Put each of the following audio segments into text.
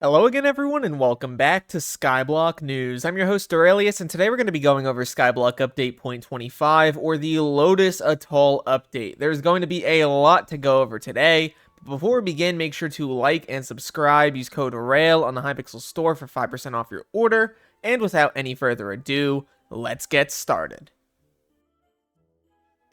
Hello again, everyone, and welcome back to Skyblock News. I'm your host, Derailious, and today we're going to be going over Skyblock Update 0.25, or the Lotus Atoll update. There's going to be a lot to go over today, but before we begin, make sure to like and subscribe. Use code RAIL on the Hypixel store for 5% off your order, and without any further ado, let's get started.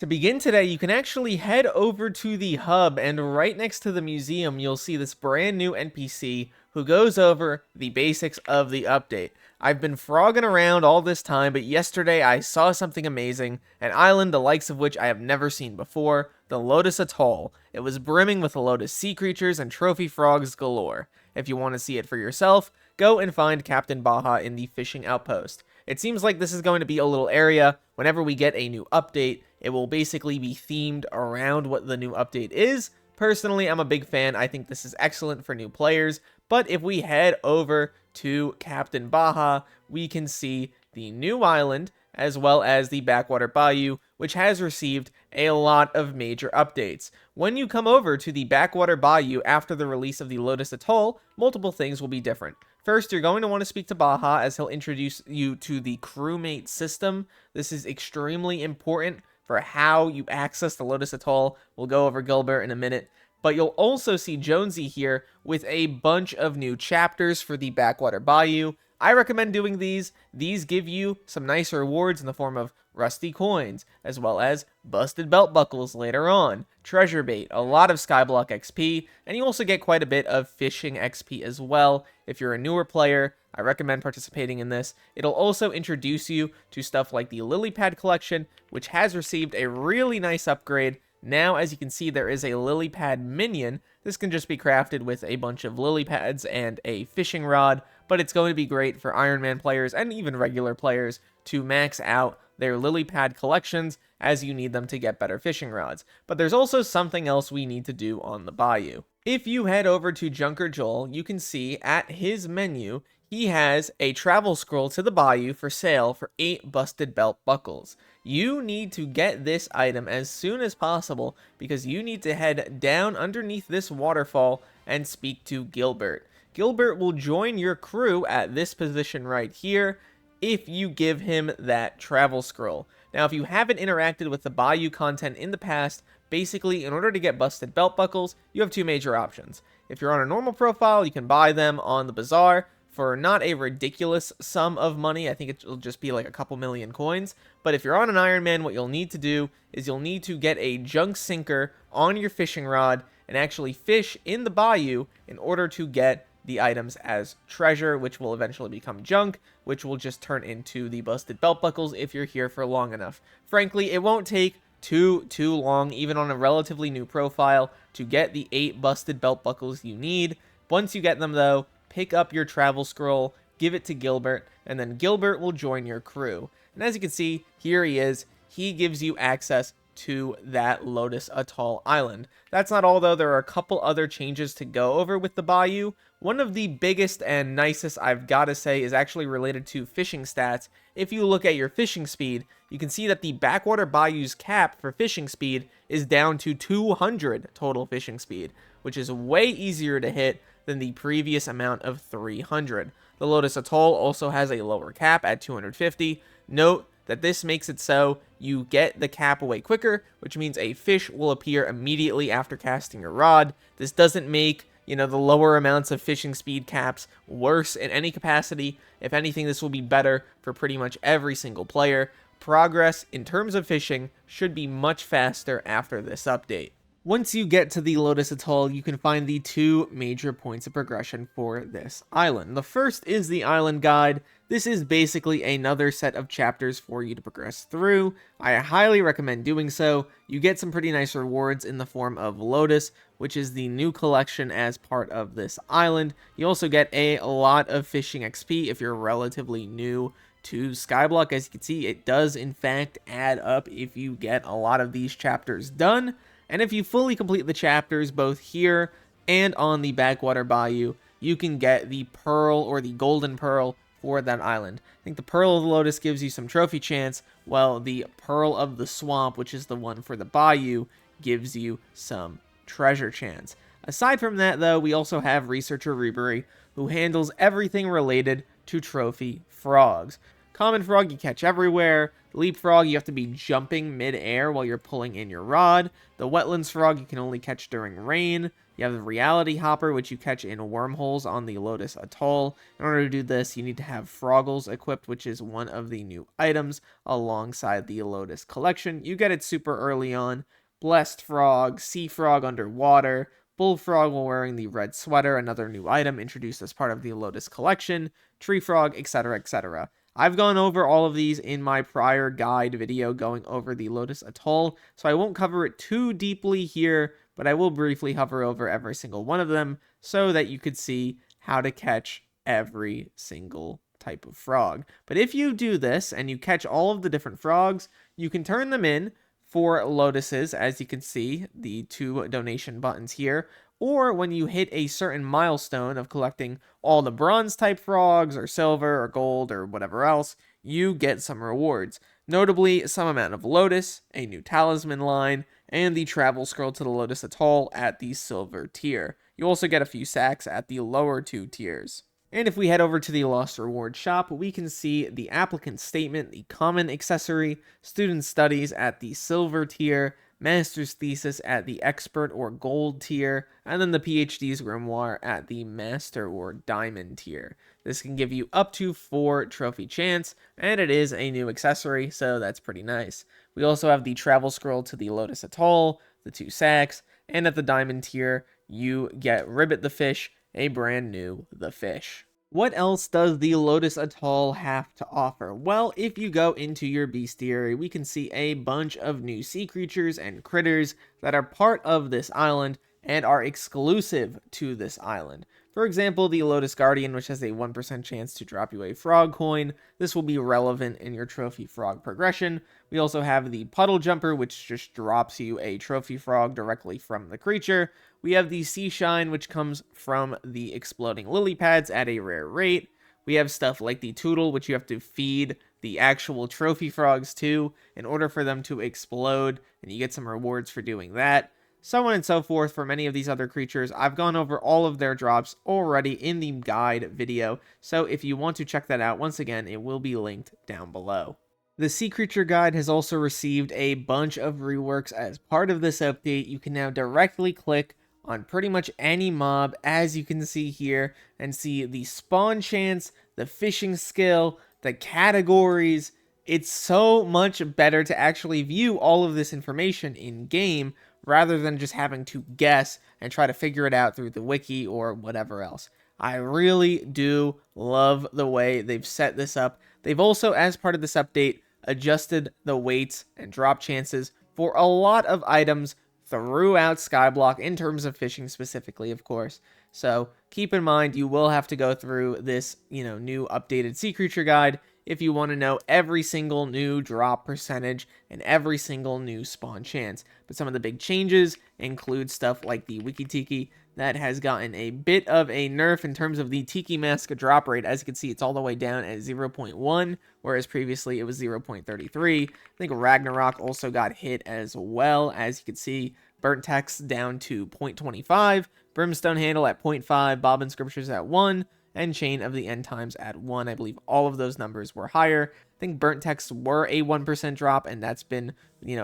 To begin today, you can actually head over to the hub, and right next to the museum, you'll see this brand new NPC who goes over the basics of the update. I've been frogging around all this time, but yesterday I saw something amazing, an island the likes of which I have never seen before, the Lotus Atoll. It was brimming with lotus sea creatures and trophy frogs galore. If you want to see it for yourself, go and find Captain Baja in the fishing outpost. It seems like this is going to be a little area. Whenever we get a new update, it will basically be themed around what the new update is. Personally, I'm a big fan. I think this is excellent for new players. But if we head over to Captain Baja, we can see the new island as well as the Backwater Bayou, which has received a lot of major updates. When you come over to the Backwater Bayou after the release of the Lotus Atoll, multiple things will be different. First, you're going to want to speak to Baja as he'll introduce you to the crewmate system. This is extremely important for how you access the Lotus Atoll. We'll go over Gilbert in a minute. But you'll also see Jonesy here with a bunch of new chapters for the Backwater Bayou. I recommend doing these. These give you some nice rewards in the form of rusty coins, as well as busted belt buckles later on, treasure bait, a lot of Skyblock XP, and you also get quite a bit of fishing XP as well. If you're a newer player, I recommend participating in this. It'll also introduce you to stuff like the lily pad collection, which has received a really nice upgrade. Now, as you can see, there is a lily pad minion. This can just be crafted with a bunch of lily pads and a fishing rod, but it's going to be great for Iron Man players and even regular players to max out their lily pad collections as you need them to get better fishing rods. But there's also something else we need to do on the bayou. If you head over to Junker Joel, you can see at his menu, he has a travel scroll to the bayou for sale for 8 busted belt buckles. You need to get this item as soon as possible because you need to head down underneath this waterfall and speak to Gilbert. Gilbert will join your crew at this position right here if you give him that travel scroll. Now, if you haven't interacted with the bayou content in the past, basically, in order to get busted belt buckles, you have two major options. If you're on a normal profile, you can buy them on the bazaar for not a ridiculous sum of money. I think it'll just be like a couple million coins. But if you're on an Iron Man, what you'll need to do is you'll need to get a junk sinker on your fishing rod and actually fish in the bayou in order to get the items as treasure, which will eventually become junk, which will just turn into the busted belt buckles if you're here for long enough. Frankly, it won't take too long, even on a relatively new profile, to get the 8 busted belt buckles you need. Once you get them, though, pick up your travel scroll, give it to Gilbert, and then Gilbert will join your crew. And as you can see, here he is. He gives you access to that Lotus Atoll island. That's not all, though. There are a couple other changes to go over with the bayou. One of the biggest and nicest, I've got to say, is actually related to fishing stats. If you look at your fishing speed, you can see that the Backwater Bayou's cap for fishing speed is down to 200 total fishing speed, which is way easier to hit than the previous amount of 300. The Lotus Atoll also has a lower cap at 250. Note that this makes it so you get the cap away quicker, which means a fish will appear immediately after casting your rod. This doesn't make, the lower amounts of fishing speed caps worse in any capacity. If anything, this will be better for pretty much every single player. Progress in terms of fishing should be much faster after this update. Once you get to the Lotus Atoll, you can find the 2 major points of progression for this island. The first is the island guide. This is basically another set of chapters for you to progress through. I highly recommend doing so. You get some pretty nice rewards in the form of Lotus, which is the new collection as part of this island. You also get a lot of fishing XP if you're relatively new to Skyblock. As you can see, it does in fact add up if you get a lot of these chapters done. And if you fully complete the chapters both here and on the Backwater Bayou, you can get the Pearl or the Golden Pearl for that island. I think the Pearl of the Lotus gives you some trophy chance, while the Pearl of the Swamp, which is the one for the Bayou, gives you some treasure chance. Aside from that, though, we also have Researcher Rebury, who handles everything related to trophy frogs. Common frog you catch everywhere. Leapfrog, you have to be jumping mid-air while you're pulling in your rod. The wetlands frog you can only catch during rain. You have the reality hopper, which you catch in wormholes on the Lotus Atoll. In order to do this, you need to have Froggles equipped, which is one of the new items alongside the Lotus collection. You get it super early on. Blessed Frog, Sea Frog underwater, Bullfrog while wearing the red sweater, another new item introduced as part of the Lotus collection, Tree Frog, etc., etc. I've gone over all of these in my prior guide video going over the Lotus Atoll, so I won't cover it too deeply here, but I will briefly hover over every single one of them so that you could see how to catch every single type of frog. But if you do this and you catch all of the different frogs, you can turn them in for lotuses, as you can see, the 2 donation buttons here, or when you hit a certain milestone of collecting all the bronze type frogs, or silver, or gold, or whatever else, you get some rewards. Notably, some amount of lotus, a new talisman line, and the travel scroll to the Lotus Atoll at the silver tier. You also get a few sacks at the lower 2 tiers. And if we head over to the Lost Reward shop, we can see the applicant statement, the common accessory, student studies at the silver tier, master's thesis at the expert or gold tier, and then the PhD's grimoire at the master or diamond tier. This can give you up to 4 trophy chance, and it is a new accessory, so that's pretty nice. We also have the travel scroll to the Lotus Atoll, the 2 sacks, and at the diamond tier, you get Ribbit the Fish, a brand new The Fish. What else does the Lotus Atoll have to offer? Well, if you go into your bestiary, we can see a bunch of new sea creatures and critters that are part of this island and are exclusive to this island. For example, the Lotus Guardian, which has a 1% chance to drop you a frog coin. This will be relevant in your trophy frog progression. We also have the Puddle Jumper, which just drops you a trophy frog directly from the creature. We have the Sea Shine, which comes from the exploding lily pads at a rare rate. We have stuff like the Tootle, which you have to feed the actual trophy frogs to in order for them to explode, and you get some rewards for doing that. So on and so forth for many of these other creatures. I've gone over all of their drops already in the guide video, so if you want to check that out, once again, it will be linked down below. The Sea Creature Guide has also received a bunch of reworks as part of this update. You can now directly click on pretty much any mob, as you can see here, and see the spawn chance, the fishing skill, the categories. It's so much better to actually view all of this information in game rather than just having to guess and try to figure it out through the wiki or whatever else. I really do love the way they've set this up. They've also, as part of this update, adjusted the weights and drop chances for a lot of items throughout Skyblock, in terms of fishing specifically, of course. So keep in mind, you will have to go through this, new updated Sea Creature Guide if you want to know every single new drop percentage and every single new spawn chance. But some of the big changes include stuff like the Wiki Tiki that has gotten a bit of a nerf in terms of the Tiki Mask drop rate. As you can see, it's all the way down at 0.1, whereas previously it was 0.33. I think Ragnarok also got hit as well. As you can see, Burnt Text down to 0.25, Brimstone Handle at 0.5, Bobbin Scriptures at 1, and Chain of the End Times at 1. I believe all of those numbers were higher. I think Burnt Texts were a 1% drop, and that's been,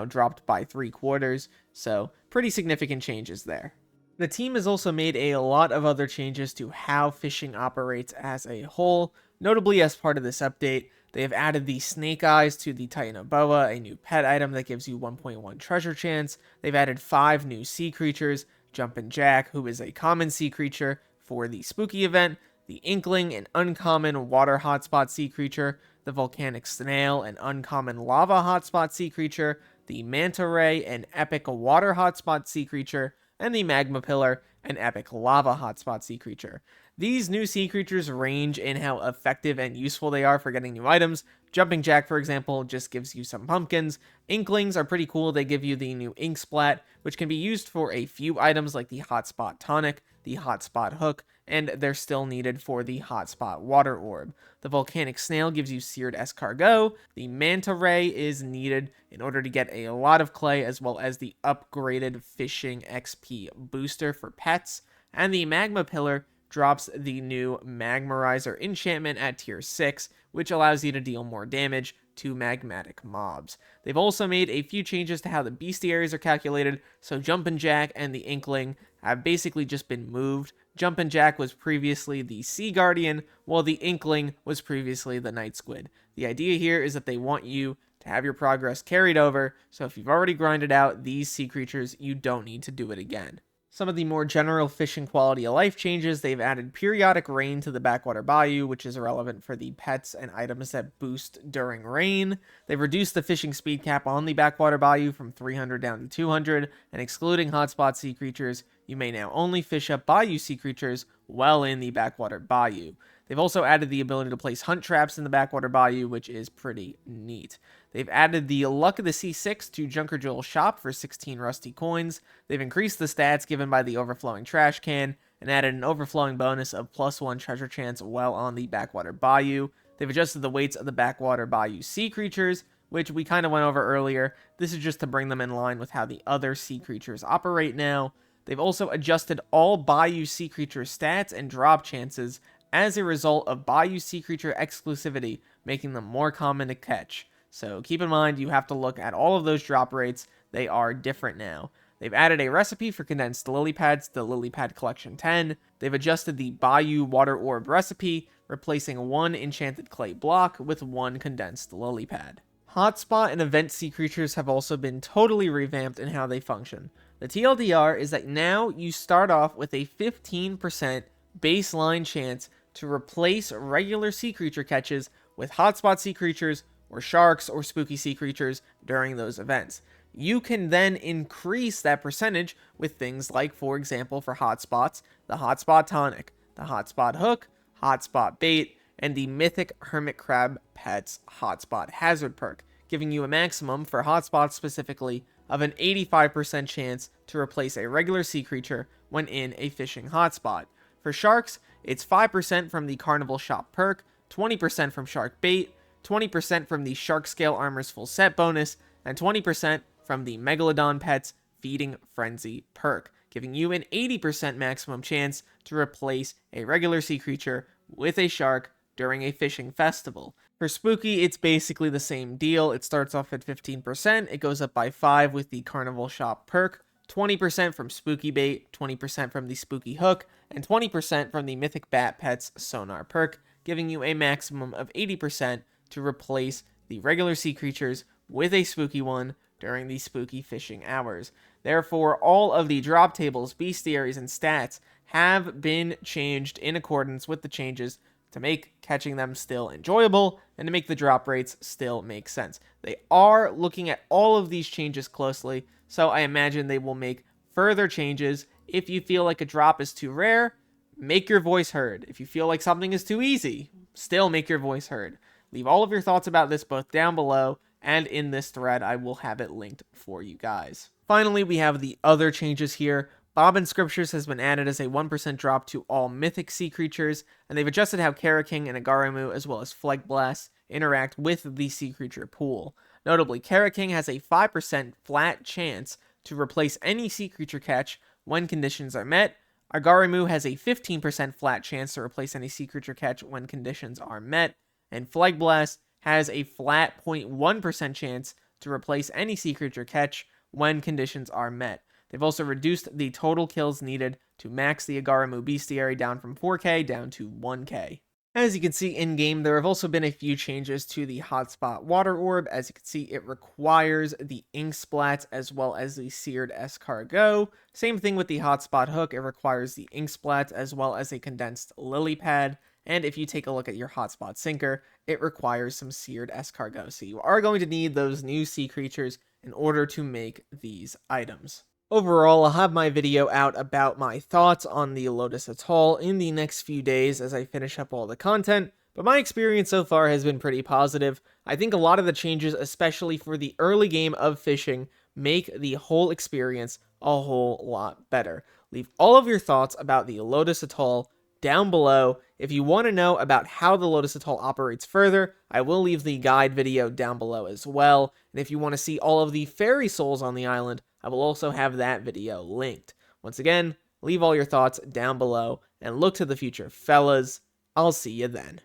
dropped by 3/4. So pretty significant changes there. The team has also made a lot of other changes to how fishing operates as a whole. Notably, as part of this update, they have added the Snake Eyes to the Titanoboa, a new pet item that gives you 1.1 treasure chance. They've added 5 new sea creatures, Jumpin' Jack, who is a common sea creature for the Spooky event, the Inkling, an uncommon water hotspot sea creature, the Volcanic Snail, an uncommon lava hotspot sea creature, the Manta Ray, an epic water hotspot sea creature, and the Magma Pillar, an epic lava hotspot sea creature. These new sea creatures range in how effective and useful they are for getting new items. Jumping Jack, for example, just gives you some pumpkins. Inklings are pretty cool. They give you the new Ink Splat, which can be used for a few items like the Hotspot Tonic, the Hotspot Hook, and they're still needed for the Hotspot Water Orb. The Volcanic Snail gives you Seared Escargot. The Manta Ray is needed in order to get a lot of clay, as well as the upgraded Fishing XP booster for pets. And the Magma Pillar drops the new Magmarizer enchantment at tier 6, which allows you to deal more damage to magmatic mobs. They've also made a few changes to how the bestiaries are calculated, so Jumpin' Jack and the Inkling have basically just been moved. Jumpin' Jack was previously the Sea Guardian, while the Inkling was previously the Night Squid. The idea here is that they want you to have your progress carried over, so if you've already grinded out these sea creatures, you don't need to do it again. Some of the more general fishing quality of life changes, they've added periodic rain to the backwater bayou, which is relevant for the pets and items that boost during rain. They've reduced the fishing speed cap on the backwater bayou from 300 down to 200, and excluding hotspot sea creatures, you may now only fish up bayou sea creatures well in the backwater bayou. They've also added the ability to place hunt traps in the backwater bayou, which is pretty neat. They've added the Luck of the Sea 6 to Junker Joel's shop for 16 rusty coins. They've increased the stats given by the overflowing trash can, and added an overflowing bonus of +1 treasure chance while on the backwater bayou. They've adjusted the weights of the backwater bayou sea creatures, which we kind of went over earlier. This is just to bring them in line with how the other sea creatures operate now. They've also adjusted all bayou sea creature stats and drop chances as a result of bayou sea creature exclusivity, making them more common to catch. So keep in mind, you have to look at all of those drop rates. They are different now. They've added a recipe for condensed lily pads to Lily Pad Collection 10. They've adjusted the Bayou Water Orb recipe, replacing 1 enchanted clay block with 1 condensed lily pad. Hotspot and event sea creatures have also been totally revamped in how they function. The TLDR is that now you start off with a 15% baseline chance to replace regular sea creature catches with hotspot sea creatures or sharks or spooky sea creatures during those events. You can then increase that percentage with things like, for example, for hotspots, the Hotspot Tonic, the Hotspot Hook, Hotspot Bait, and the Mythic Hermit Crab Pets Hotspot Hazard perk, giving you a maximum for hotspots specifically of an 85% chance to replace a regular sea creature when in a fishing hotspot. For sharks, it's 5% from the Carnival Shop perk, 20% from Shark Bait, 20% from the Shark Scale Armor's full set bonus, and 20% from the Megalodon Pets Feeding Frenzy perk, giving you an 80% maximum chance to replace a regular sea creature with a shark during a fishing festival. For Spooky, it's basically the same deal. It starts off at 15%, it goes up by 5 with the Carnival Shop perk, 20% from Spooky Bait, 20% from the Spooky Hook, and 20% from the Mythic Bat Pets Sonar perk, giving you a maximum of 80% to replace the regular sea creatures with a spooky one during the spooky fishing hours. Therefore, all of the drop tables, bestiaries, and stats have been changed in accordance with the changes to make catching them still enjoyable and to make the drop rates still make sense. They are looking at all of these changes closely, so I imagine they will make further changes. If you feel like a drop is too rare, make your voice heard. If you feel like something is too easy, still make your voice heard. Leave all of your thoughts about this both down below and in this thread. I will have it linked for you guys. Finally, we have the other changes here. Bobbin Scriptures has been added as a 1% drop to all mythic sea creatures, and they've adjusted how Karaking and Agarimu as well as Flegblast interact with the sea creature pool. Notably, Karaking has a 5% flat chance to replace any sea creature catch when conditions are met. Agarimu has a 15% flat chance to replace any sea creature catch when conditions are met, and Flegblast has a flat 0.1% chance to replace any sea creature catch when conditions are met. They've also reduced the total kills needed to max the Agarimu Bestiary down from 4k down to 1k. As you can see in-game, there have also been a few changes to the Hotspot Water Orb. As you can see, it requires the Ink Splats as well as the Seared Escargot. Same thing with the Hotspot Hook, it requires the Ink Splats as well as a Condensed Lily Pad. And if you take a look at your Hotspot Sinker, it requires some Seared Escargot. So you are going to need those new sea creatures in order to make these items. Overall, I'll have my video out about my thoughts on the Lotus Atoll in the next few days as I finish up all the content, but my experience so far has been pretty positive. I think a lot of the changes, especially for the early game of fishing, make the whole experience a whole lot better. Leave all of your thoughts about the Lotus Atoll down below. If you want to know about how the Lotus Atoll operates further, I will leave the guide video down below as well. And if you want to see all of the fairy souls on the island, I will also have that video linked. Once again, leave all your thoughts down below and look to the future, fellas. I'll see you then.